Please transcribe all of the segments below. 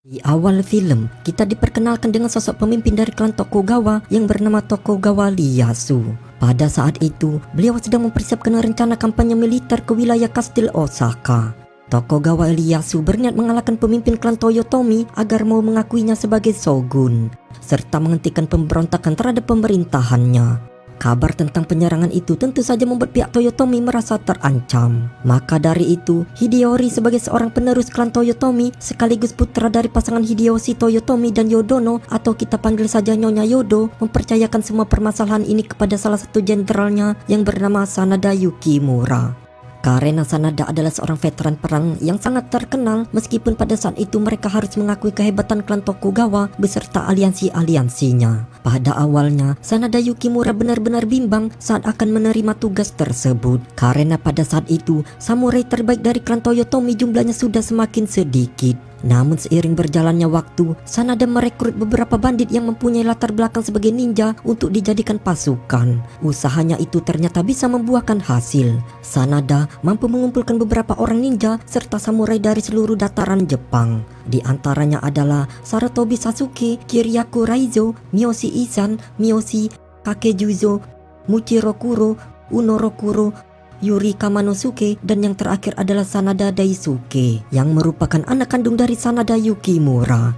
Di awal film, kita diperkenalkan dengan sosok pemimpin dari klan Tokugawa yang bernama Tokugawa Ieyasu. Pada saat itu, beliau sedang mempersiapkan rencana kampanye militer ke wilayah Kastil Osaka. Tokugawa Ieyasu berniat mengalahkan pemimpin klan Toyotomi agar mau mengakuinya sebagai shogun, serta menghentikan pemberontakan terhadap pemerintahannya. Kabar tentang penyerangan itu tentu saja membuat pihak Toyotomi merasa terancam. Maka dari itu, Hideyori sebagai seorang penerus klan Toyotomi sekaligus putra dari pasangan Hideyoshi Toyotomi dan Yodono atau kita panggil saja Nyonya Yodo, mempercayakan semua permasalahan ini kepada salah satu jenderalnya yang bernama Sanada Yukimura. Karena Sanada adalah seorang veteran perang yang sangat terkenal, meskipun pada saat itu mereka harus mengakui kehebatan klan Tokugawa beserta aliansi-aliansinya. Pada awalnya, Sanada Yukimura benar-benar bimbang saat akan menerima tugas tersebut. Karena pada saat itu, samurai terbaik dari klan Toyotomi jumlahnya sudah semakin sedikit. Namun seiring berjalannya waktu, Sanada merekrut beberapa bandit yang mempunyai latar belakang sebagai ninja untuk dijadikan pasukan. Usahanya itu ternyata bisa membuahkan hasil. Sanada mampu mengumpulkan beberapa orang ninja serta samurai dari seluruh dataran Jepang. Di antaranya adalah Sarutobi Sasuke, Kiriaku Raizo, Miyoshi Isan, Miyoshi Kakejuzo, Muchiro Kuro, Unoro Kuro, Yuri Kamanosuke, dan yang terakhir adalah Sanada Daisuke yang merupakan anak kandung dari Sanada Yukimura.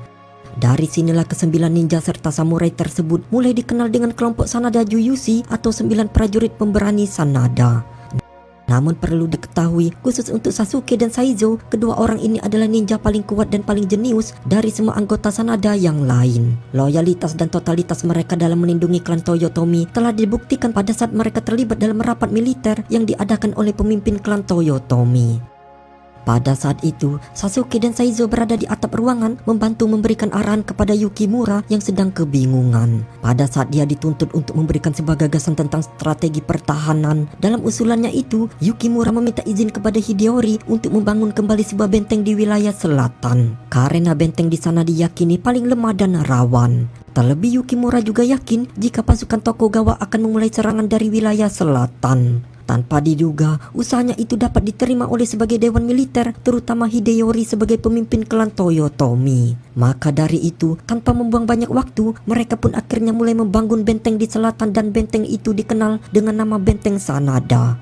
Dari sinilah kesembilan ninja serta samurai tersebut mulai dikenal dengan kelompok Sanada Juyushi atau 9 prajurit pemberani Sanada. Namun perlu diketahui, khusus untuk Sasuke dan Saizo, kedua orang ini adalah ninja paling kuat dan paling jenius dari semua anggota Sanada yang lain. Loyalitas dan totalitas mereka dalam melindungi klan Toyotomi telah dibuktikan pada saat mereka terlibat dalam rapat militer yang diadakan oleh pemimpin klan Toyotomi. Pada saat itu, Sasuke dan Saizo berada di atap ruangan membantu memberikan arahan kepada Yukimura yang sedang kebingungan. Pada saat dia dituntut untuk memberikan sebuah gagasan tentang strategi pertahanan, dalam usulannya itu, Yukimura meminta izin kepada Hideyori untuk membangun kembali sebuah benteng di wilayah selatan. Karena benteng di sana diyakini paling lemah dan rawan. Terlebih Yukimura juga yakin jika pasukan Tokugawa akan memulai serangan dari wilayah selatan. Tanpa diduga, usahanya itu dapat diterima oleh sebagai dewan militer, terutama Hideyori sebagai pemimpin klan Toyotomi. Maka dari itu, tanpa membuang banyak waktu, mereka pun akhirnya mulai membangun benteng di selatan dan benteng itu dikenal dengan nama Benteng Sanada.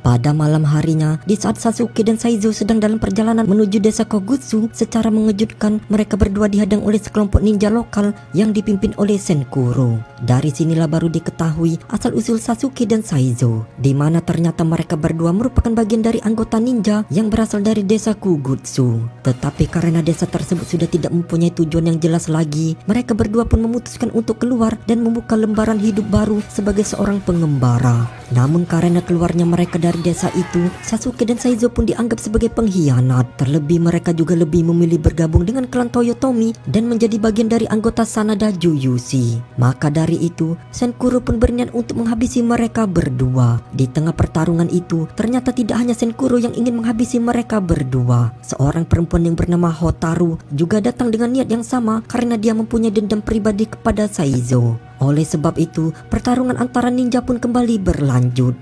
Pada malam harinya, di saat Sasuke dan Saizo sedang dalam perjalanan menuju desa Kogutsu, secara mengejutkan mereka berdua dihadang oleh sekelompok ninja lokal yang dipimpin oleh Senkuro. Dari sinilah baru diketahui asal-usul Sasuke dan Saizo, di mana ternyata mereka berdua merupakan bagian dari anggota ninja yang berasal dari desa Kogutsu. Tetapi karena desa tersebut sudah tidak mempunyai tujuan yang jelas lagi, mereka berdua pun memutuskan untuk keluar dan membuka lembaran hidup baru sebagai seorang pengembara. Namun karena keluarnya mereka dari desa itu, Sasuke dan Saizo pun dianggap sebagai pengkhianat. Terlebih mereka juga lebih memilih bergabung dengan klan Toyotomi dan menjadi bagian dari anggota Sanada Juyushi. Maka dari itu, Senkuro pun berniat untuk menghabisi mereka berdua. Di tengah pertarungan itu, ternyata tidak hanya Senkuro yang ingin menghabisi mereka berdua. Seorang perempuan yang bernama Hotaru juga datang dengan niat yang sama karena dia mempunyai dendam pribadi kepada Saizo. Oleh sebab itu, pertarungan antara ninja pun kembali berlanjut.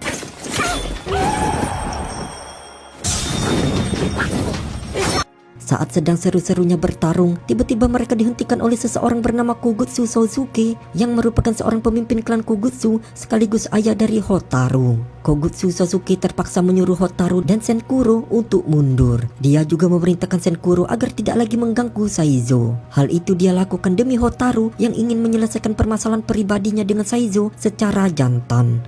Saat sedang seru-serunya bertarung, tiba-tiba mereka dihentikan oleh seseorang bernama Kogutsu Sosuke yang merupakan seorang pemimpin klan Kogutsu sekaligus ayah dari Hotaru. Kogutsu Sosuke terpaksa menyuruh Hotaru dan Senkuro untuk mundur. Dia juga memerintahkan Senkuro agar tidak lagi mengganggu Saizo. Hal itu dia lakukan demi Hotaru yang ingin menyelesaikan permasalahan pribadinya dengan Saizo secara jantan.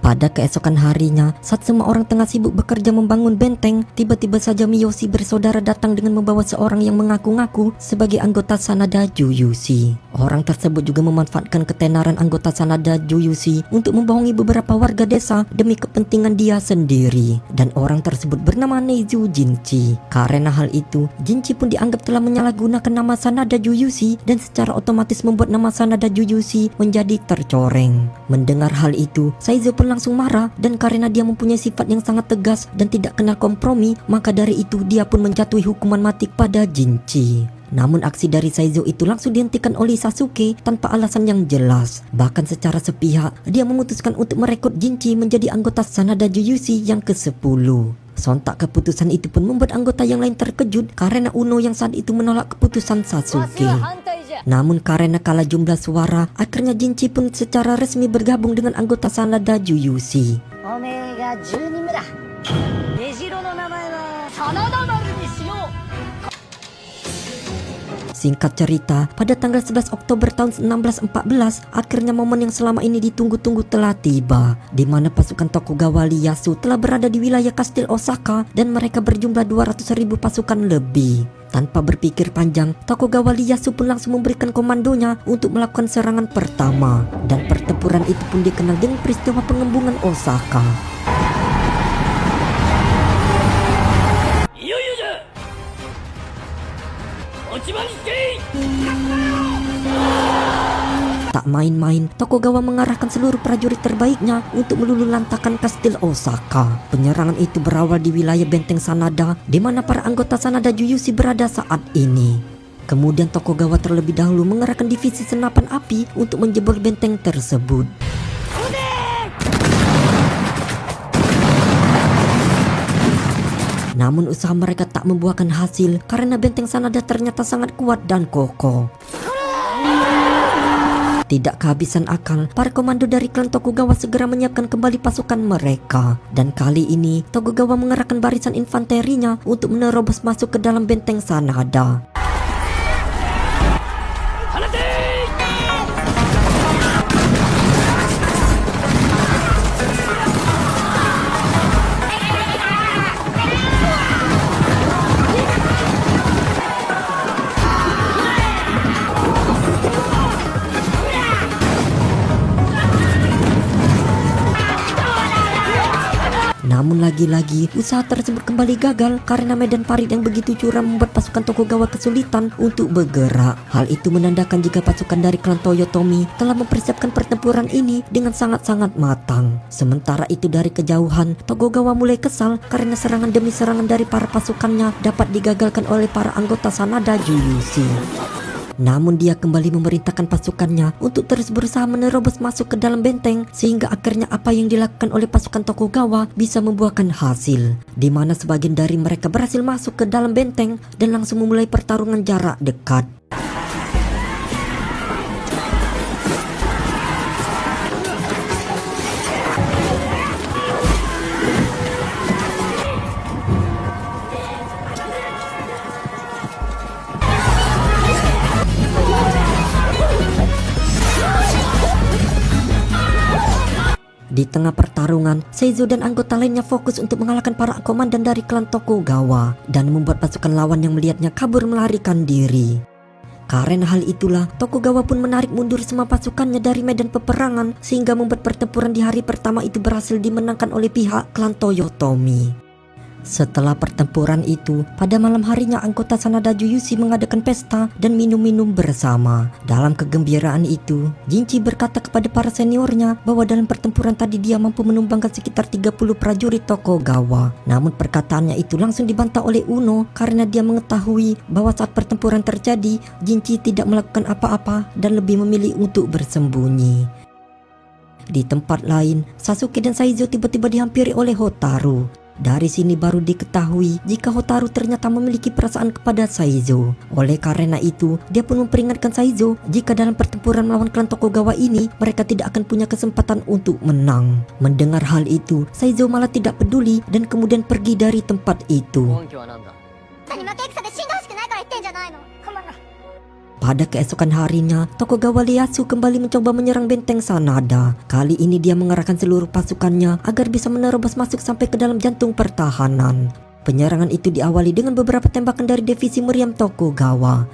Pada keesokan harinya, saat semua orang tengah sibuk bekerja membangun benteng, tiba-tiba saja Miyoshi bersaudara datang dengan membawa seorang yang mengaku-ngaku sebagai anggota Sanada Juyushi. Orang tersebut juga memanfaatkan ketenaran anggota Sanada Juyushi untuk membohongi beberapa warga desa demi kepentingan dia sendiri. Dan orang tersebut bernama Neizu Jinchi. Karena hal itu, Jinchi pun dianggap telah menyalahgunakan nama Sanada Juyushi dan secara otomatis membuat nama Sanada Juyushi menjadi tercoreng. Mendengar hal itu, Saizo pun langsung marah, dan karena dia mempunyai sifat yang sangat tegas dan tidak kenal kompromi, maka dari itu dia pun menjatuhi hukuman mati pada Jinchi. Namun aksi dari Saizo itu langsung dihentikan oleh Sasuke tanpa alasan yang jelas. Bahkan secara sepihak, dia memutuskan untuk merekrut Jinchi menjadi anggota Sanada Jujutsu yang ke-10. Sontak keputusan itu pun membuat anggota yang lain terkejut karena Uno yang saat itu menolak keputusan Sasuke. Namun karena kalah jumlah suara, akhirnya Jinchi pun secara resmi bergabung dengan anggota Sanada Jujutsu. Omega 12だ。出城の名前は真田丸にしよう。 Singkat cerita, pada tanggal 11 Oktober tahun 1614, akhirnya momen yang selama ini ditunggu-tunggu telah tiba, di mana pasukan Tokugawa Ieyasu telah berada di wilayah Kastil Osaka dan mereka berjumlah 200.000 pasukan lebih. Tanpa berpikir panjang, Tokugawa Ieyasu pun langsung memberikan komandonya untuk melakukan serangan pertama, dan pertempuran itu pun dikenal dengan peristiwa pengembungan Osaka. Tak main-main, Tokugawa mengarahkan seluruh prajurit terbaiknya untuk meluluhlantakkan Kastil Osaka. Penyerangan itu berawal di wilayah benteng Sanada, di mana para anggota Sanada Jujutsu berada saat ini. Kemudian Tokugawa terlebih dahulu mengerahkan divisi senapan api untuk menjebol benteng tersebut. Namun usaha mereka tak membuahkan hasil karena benteng Sanada ternyata sangat kuat dan kokoh. Tidak kehabisan akal, para komando dari klan Tokugawa segera menyiapkan kembali pasukan mereka. Dan kali ini, Tokugawa mengerahkan barisan infanterinya untuk menerobos masuk ke dalam benteng Sanada. Namun lagi-lagi usaha tersebut kembali gagal karena medan parit yang begitu curam membuat pasukan Tokugawa kesulitan untuk bergerak. Hal itu menandakan jika pasukan dari klan Toyotomi telah mempersiapkan pertempuran ini dengan sangat-sangat matang. Sementara itu dari kejauhan, Tokugawa mulai kesal karena serangan demi serangan dari para pasukannya dapat digagalkan oleh para anggota Sanada Jujutsu. Namun dia kembali memerintahkan pasukannya untuk terus berusaha menerobos masuk ke dalam benteng sehingga akhirnya apa yang dilakukan oleh pasukan Tokugawa bisa membuahkan hasil, di mana sebagian dari mereka berhasil masuk ke dalam benteng dan langsung memulai pertarungan jarak dekat. Di tengah pertarungan, Seizo dan anggota lainnya fokus untuk mengalahkan para komandan dari klan Tokugawa dan membuat pasukan lawan yang melihatnya kabur melarikan diri. Karena hal itulah, Tokugawa pun menarik mundur semua pasukannya dari medan peperangan sehingga membuat pertempuran di hari pertama itu berhasil dimenangkan oleh pihak klan Toyotomi. Setelah pertempuran itu, pada malam harinya anggota Sanada Jujutsu mengadakan pesta dan minum-minum bersama. Dalam kegembiraan itu, Jinchi berkata kepada para seniornya bahwa dalam pertempuran tadi dia mampu menumbangkan sekitar 30 prajurit Tokugawa. Namun perkataannya itu langsung dibantah oleh Uno karena dia mengetahui bahwa saat pertempuran terjadi, Jinchi tidak melakukan apa-apa dan lebih memilih untuk bersembunyi. Di tempat lain, Sasuke dan Saizo tiba-tiba dihampiri oleh Hotaru. Dari sini baru diketahui jika Hotaru ternyata memiliki perasaan kepada Saizo. Oleh karena itu, dia pun memperingatkan Saizo jika dalam pertempuran melawan klan Tokugawa ini mereka tidak akan punya kesempatan untuk menang. Mendengar hal itu, Saizo malah tidak peduli dan kemudian pergi dari tempat itu. Pada keesokan harinya, Tokugawa Ieyasu kembali mencoba menyerang benteng Sanada. Kali ini dia mengerahkan seluruh pasukannya agar bisa menerobos masuk sampai ke dalam jantung pertahanan. Penyerangan itu diawali dengan beberapa tembakan dari divisi meriam Tokugawa.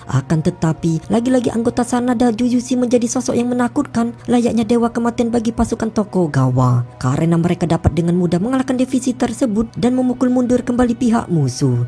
Akan tetapi, lagi-lagi anggota Sanada Jujutsu menjadi sosok yang menakutkan, layaknya dewa kematian bagi pasukan Tokugawa. Karena mereka dapat dengan mudah mengalahkan divisi tersebut dan memukul mundur kembali pihak musuh.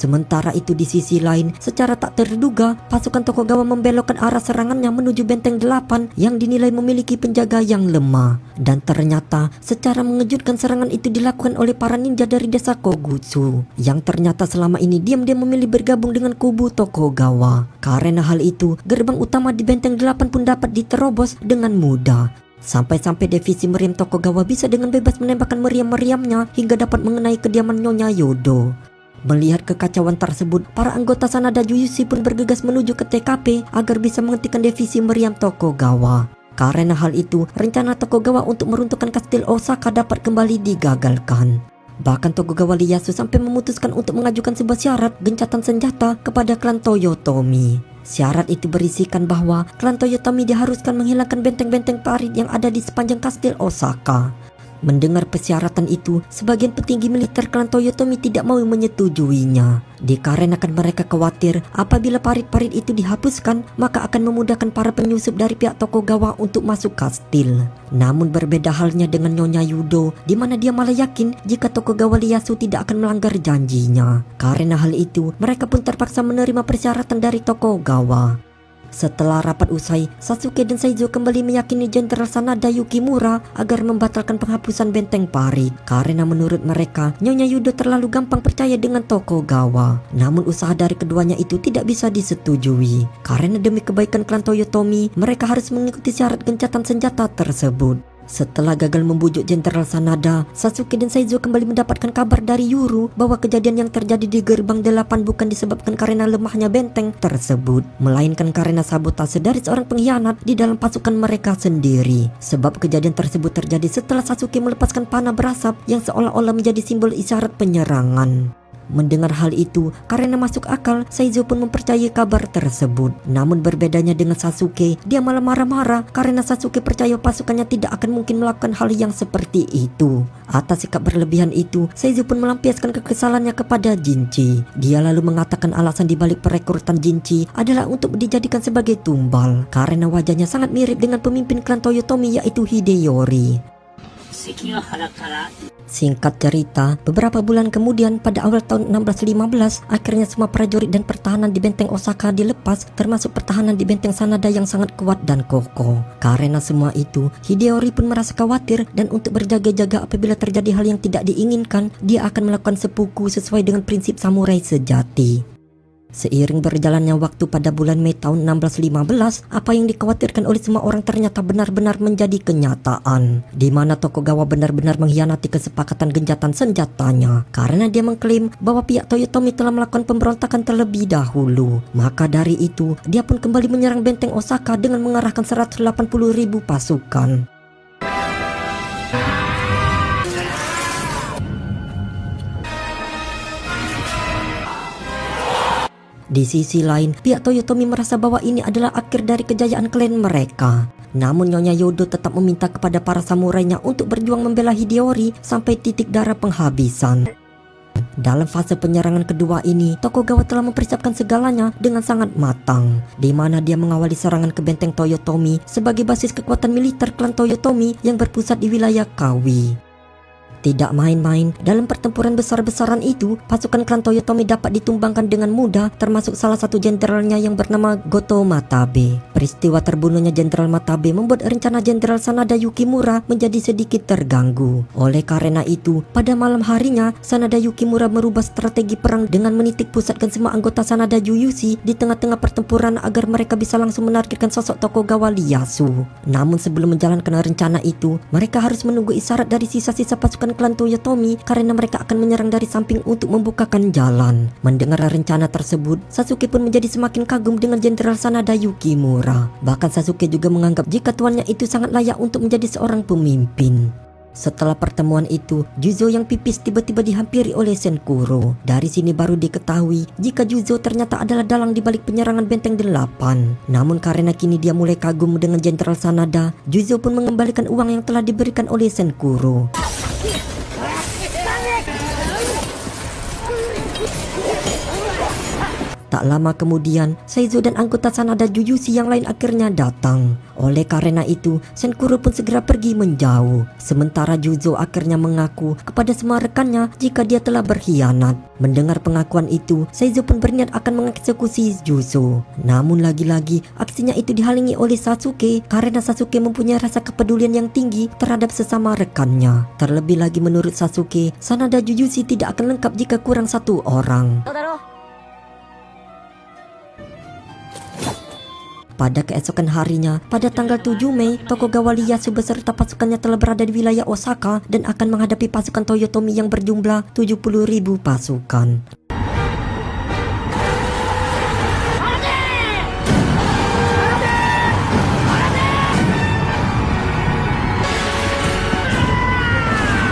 Sementara itu di sisi lain, secara tak terduga, pasukan Tokugawa membelokkan arah serangannya menuju benteng 8 yang dinilai memiliki penjaga yang lemah. Dan ternyata, secara mengejutkan serangan itu dilakukan oleh para ninja dari desa Kogutsu, yang ternyata selama ini diam-diam memilih bergabung dengan kubu Tokugawa. Karena hal itu, gerbang utama di benteng 8 pun dapat diterobos dengan mudah. Sampai-sampai divisi meriam Tokugawa bisa dengan bebas menembakkan meriam-meriamnya hingga dapat mengenai kediaman Nyonya Yodo. Melihat kekacauan tersebut, para anggota Sanada Juyushi pun bergegas menuju ke TKP agar bisa menghentikan divisi meriam Tokugawa. Karena hal itu, rencana Tokugawa untuk meruntuhkan kastil Osaka dapat kembali digagalkan. Bahkan Tokugawa Ieyasu sampai memutuskan untuk mengajukan sebuah syarat gencatan senjata kepada klan Toyotomi. Syarat itu berisikan bahwa klan Toyotomi diharuskan menghilangkan benteng-benteng parit yang ada di sepanjang kastil Osaka. Mendengar persyaratan itu, sebagian petinggi militer klan Toyotomi tidak mau menyetujuinya. Dikarenakan mereka khawatir apabila parit-parit itu dihapuskan, maka akan memudahkan para penyusup dari pihak Tokugawa untuk masuk kastil. Namun berbeda halnya dengan Nyonya Yudo, di mana dia malah yakin jika Tokugawa Ieyasu tidak akan melanggar janjinya. Karena hal itu, mereka pun terpaksa menerima persyaratan dari Tokugawa. Setelah rapat usai, Sasuke dan Saizo kembali meyakini Jenderal Sanada Yukimura agar membatalkan penghapusan benteng parit. Karena menurut mereka, Nyonya Yudo terlalu gampang percaya dengan Tokugawa. Namun usaha dari keduanya itu tidak bisa disetujui. Karena demi kebaikan klan Toyotomi, mereka harus mengikuti syarat gencatan senjata tersebut. Setelah gagal membujuk Jenderal Sanada, Sasuke dan Saizo kembali mendapatkan kabar dari Yuru bahwa kejadian yang terjadi di gerbang 8 bukan disebabkan karena lemahnya benteng tersebut, melainkan karena sabotase dari seorang pengkhianat di dalam pasukan mereka sendiri. Sebab kejadian tersebut terjadi setelah Sasuke melepaskan panah berasap yang seolah-olah menjadi simbol isyarat penyerangan. Mendengar hal itu, karena masuk akal, Saizo pun mempercayai kabar tersebut. Namun berbedanya dengan Sasuke, dia malah marah-marah karena Sasuke percaya pasukannya tidak akan mungkin melakukan hal yang seperti itu. Atas sikap berlebihan itu, Saizo pun melampiaskan kekesalannya kepada Jinchi. Dia lalu mengatakan alasan dibalik perekrutan Jinchi adalah untuk dijadikan sebagai tumbal, karena wajahnya sangat mirip dengan pemimpin klan Toyotomi yaitu Hideyori. Singkat cerita, beberapa bulan kemudian pada awal tahun 1615, akhirnya semua prajurit dan pertahanan di benteng Osaka dilepas, termasuk pertahanan di benteng Sanada yang sangat kuat dan kokoh. Karena semua itu, Hideyori pun merasa khawatir dan untuk berjaga-jaga apabila terjadi hal yang tidak diinginkan, dia akan melakukan seppuku sesuai dengan prinsip samurai sejati. Seiring berjalannya waktu pada bulan Mei tahun 1615, apa yang dikhawatirkan oleh semua orang ternyata benar-benar menjadi kenyataan, di mana Tokugawa benar-benar mengkhianati kesepakatan gencatan senjatanya karena dia mengklaim bahwa pihak Toyotomi telah melakukan pemberontakan terlebih dahulu. Maka dari itu, dia pun kembali menyerang benteng Osaka dengan mengerahkan 180.000 pasukan. Di sisi lain, pihak Toyotomi merasa bahwa ini adalah akhir dari kejayaan klan mereka. Namun Nyonya Yodo tetap meminta kepada para samurainya untuk berjuang membela Hideyori sampai titik darah penghabisan. Dalam fase penyerangan kedua ini, Tokugawa telah mempersiapkan segalanya dengan sangat matang, di mana dia mengawali serangan ke benteng Toyotomi sebagai basis kekuatan militer klan Toyotomi yang berpusat di wilayah Kawi. Tidak main-main, dalam pertempuran besar-besaran itu, pasukan klan Toyotomi dapat ditumbangkan dengan mudah, termasuk salah satu jenderalnya yang bernama Goto Matabe. Peristiwa terbunuhnya Jenderal Matabe membuat rencana Jenderal Sanada Yukimura menjadi sedikit terganggu. Oleh karena itu, pada malam harinya, Sanada Yukimura merubah strategi perang dengan menitik pusatkan semua anggota Sanada Juyushi di tengah-tengah pertempuran agar mereka bisa langsung menargetkan sosok Tokugawa Ieyasu. Namun sebelum menjalankan rencana itu, mereka harus menunggu isyarat dari sisa-sisa pasukan klan Toyotomi karena mereka akan menyerang dari samping untuk membukakan jalan. Mendengar rencana tersebut, Sasuke pun menjadi semakin kagum dengan Jenderal Sanada Yukimura. Bahkan Sasuke juga menganggap jika tuannya itu sangat layak untuk menjadi seorang pemimpin. Setelah pertemuan itu, Juzo yang pipis tiba-tiba dihampiri oleh Senkuro. Dari sini baru diketahui jika Juzo ternyata adalah dalang di balik penyerangan benteng 8. Namun karena kini dia mulai kagum dengan Jenderal Sanada, Juzo pun mengembalikan uang yang telah diberikan oleh Senkuro. Tak lama kemudian, Saizo dan anggota Sanada Jujutsu yang lain akhirnya datang. Oleh karena itu, Senkuro pun segera pergi menjauh. Sementara Juzo akhirnya mengaku kepada semua rekannya jika dia telah berkhianat. Mendengar pengakuan itu, Saizo pun berniat akan mengeksekusi Juzo. Namun lagi-lagi, aksinya itu dihalangi oleh Sasuke karena Sasuke mempunyai rasa kepedulian yang tinggi terhadap sesama rekannya. Terlebih lagi menurut Sasuke, Sanada Jujutsu tidak akan lengkap jika kurang satu orang. Pada keesokan harinya, pada tanggal 7 Mei, Tokugawa Ieyasu beserta pasukannya telah berada di wilayah Osaka dan akan menghadapi pasukan Toyotomi yang berjumlah 70.000 pasukan.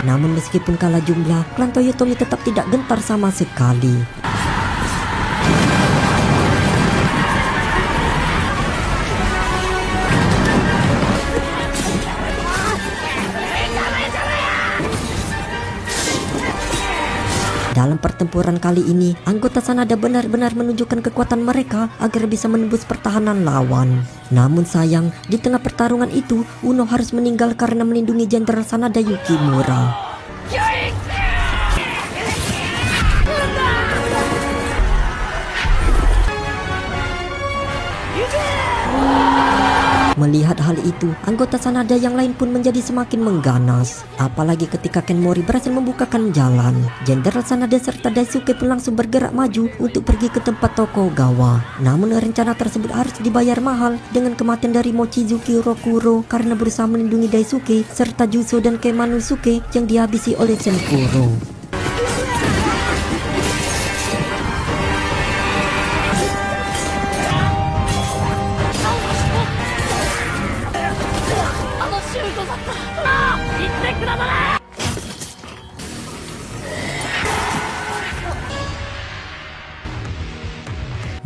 Namun meskipun kalah jumlah, klan Toyotomi tetap tidak gentar sama sekali. Dalam pertempuran kali ini, anggota Sanada benar-benar menunjukkan kekuatan mereka agar bisa menembus pertahanan lawan. Namun sayang, di tengah pertarungan itu, Uno harus meninggal karena melindungi Jenderal Sanada Yukimura. Melihat hal itu, anggota Sanada yang lain pun menjadi semakin mengganas. Apalagi ketika Ken Mori berhasil membukakan jalan. Jenderal Sanada serta Daisuke pun langsung bergerak maju untuk pergi ke tempat Tokugawa. Namun rencana tersebut harus dibayar mahal dengan kematian dari Mochizuki Rokuro karena berusaha melindungi Daisuke serta Juzo dan Keimanosuke yang dihabisi oleh Senkuro.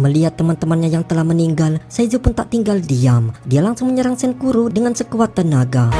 Melihat teman-temannya yang telah meninggal, Saizo pun tak tinggal diam. Dia langsung menyerang Senkuro dengan sekuat tenaga.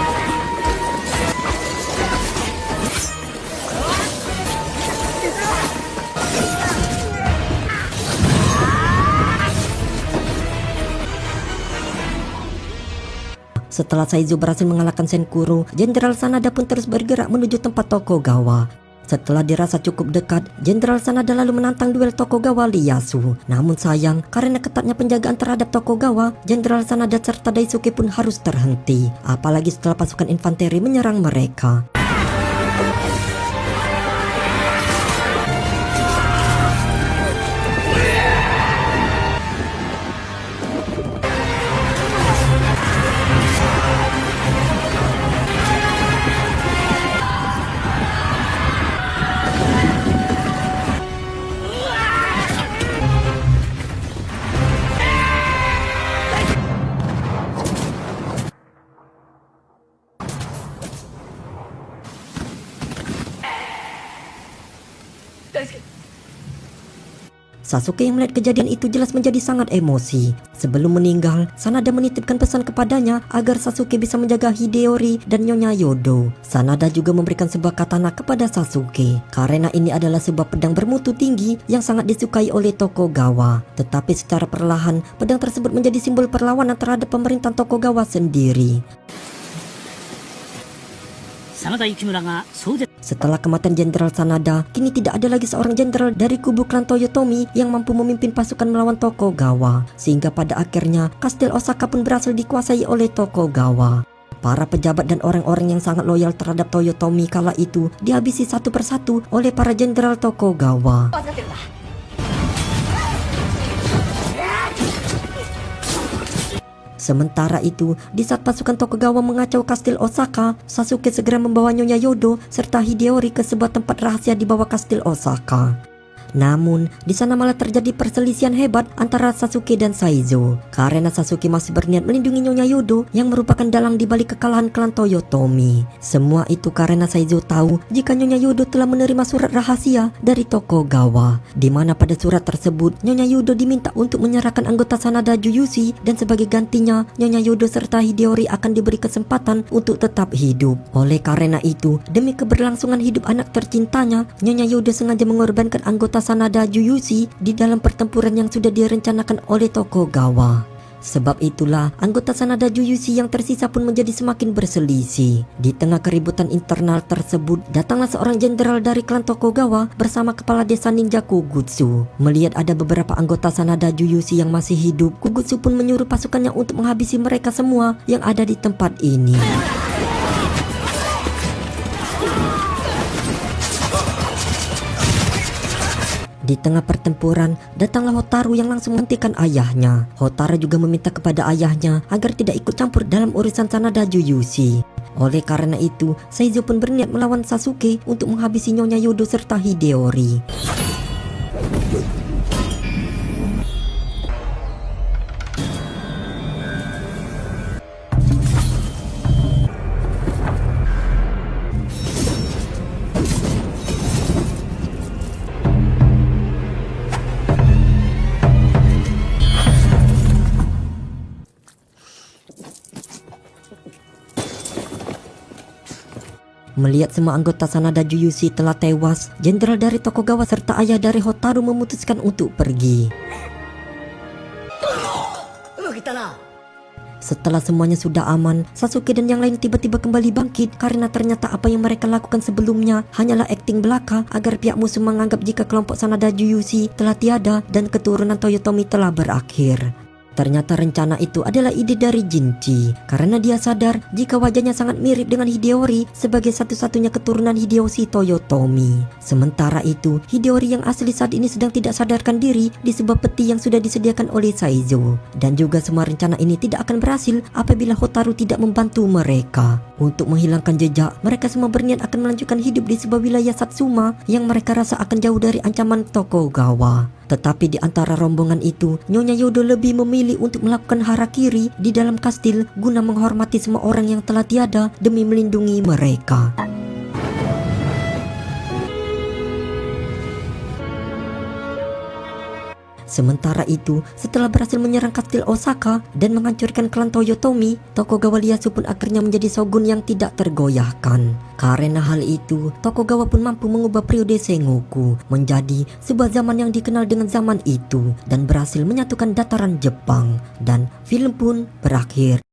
Setelah Saizo berhasil mengalahkan Senkuro, Jenderal Sanada pun terus bergerak menuju tempat Tokugawa. Setelah dirasa cukup dekat, Jenderal Sanada lalu menantang duel Tokugawa Ieyasu. Namun sayang, karena ketatnya penjagaan terhadap Tokugawa, Jenderal Sanada serta Daisuke pun harus terhenti. Apalagi setelah pasukan infanteri menyerang mereka. Sasuke yang melihat kejadian itu jelas menjadi sangat emosi. Sebelum meninggal, Sanada menitipkan pesan kepadanya agar Sasuke bisa menjaga Hideyori dan Nyonya Yodo. Sanada juga memberikan sebuah katana kepada Sasuke, karena ini adalah sebuah pedang bermutu tinggi yang sangat disukai oleh Tokugawa. Tetapi secara perlahan, pedang tersebut menjadi simbol perlawanan terhadap pemerintahan Tokugawa sendiri. Setelah kematian Jenderal Sanada, kini tidak ada lagi seorang jenderal dari kubu klan Toyotomi yang mampu memimpin pasukan melawan Tokugawa. Sehingga pada akhirnya, Kastil Osaka pun berhasil dikuasai oleh Tokugawa. Para pejabat dan orang-orang yang sangat loyal terhadap Toyotomi kala itu dihabisi satu persatu oleh para jenderal Tokugawa. Sementara itu, di saat pasukan Tokugawa mengacau Kastil Osaka, Sasuke segera membawa Nyonya Yodo serta Hideyori ke sebuah tempat rahasia di bawah Kastil Osaka. Namun, di sana malah terjadi perselisihan hebat antara Sasuke dan Saizo. Karena Sasuke masih berniat melindungi Nyonya Yodo yang merupakan dalang di balik kekalahan klan Toyotomi. Semua itu karena Saizo tahu jika Nyonya Yodo telah menerima surat rahasia dari Tokugawa, di mana pada surat tersebut Nyonya Yodo diminta untuk menyerahkan anggota Sanada Jujutsu dan sebagai gantinya Nyonya Yodo serta Hideyori akan diberi kesempatan untuk tetap hidup. Oleh karena itu, demi keberlangsungan hidup anak tercintanya, Nyonya Yodo sengaja mengorbankan anggota Sanada Juyushi di dalam pertempuran yang sudah direncanakan oleh Tokugawa. Sebab itulah anggota Sanada Juyushi yang tersisa pun menjadi semakin berselisih. Di tengah keributan internal tersebut, datanglah seorang jenderal dari klan Tokugawa bersama kepala desa ninja Kugutsu. Melihat ada beberapa anggota Sanada Juyushi yang masih hidup, Kugutsu pun menyuruh pasukannya untuk menghabisi mereka semua yang ada di tempat ini. Di tengah pertempuran, datanglah Hotaru yang langsung menghentikan ayahnya. Hotaru juga meminta kepada ayahnya agar tidak ikut campur dalam urusan Sanada Juyushi. Oleh karena itu, Saizo pun berniat melawan Sasuke untuk menghabisi Nyonya Yodo serta Hideyori. Melihat semua anggota Sanada Juyushi telah tewas, jenderal dari Tokugawa serta ayah dari Hotaru memutuskan untuk pergi. Setelah semuanya sudah aman, Sasuke dan yang lain tiba-tiba kembali bangkit karena ternyata apa yang mereka lakukan sebelumnya hanyalah akting belaka agar pihak musuh menganggap jika kelompok Sanada Juyushi telah tiada dan keturunan Toyotomi telah berakhir. Ternyata rencana itu adalah ide dari Jinchi karena dia sadar jika wajahnya sangat mirip dengan Hideyori sebagai satu-satunya keturunan Hideyoshi Toyotomi. Sementara itu, Hideyori yang asli saat ini sedang tidak sadarkan diri di sebuah peti yang sudah disediakan oleh Saizo. Dan juga semua rencana ini tidak akan berhasil apabila Hotaru tidak membantu mereka. Untuk menghilangkan jejak, mereka semua berniat akan melanjutkan hidup di sebuah wilayah Satsuma yang mereka rasa akan jauh dari ancaman Tokugawa. Tetapi di antara rombongan itu, Nyonya Yodo lebih memilih untuk melakukan harakiri di dalam kastil guna menghormati semua orang yang telah tiada demi melindungi mereka. Sementara itu, setelah berhasil menyerang kastil Osaka dan menghancurkan klan Toyotomi, Tokugawa Ieyasu pun akhirnya menjadi shogun yang tidak tergoyahkan. Karena hal itu, Tokugawa pun mampu mengubah periode Sengoku menjadi sebuah zaman yang dikenal dengan zaman itu dan berhasil menyatukan dataran Jepang. Dan film pun berakhir.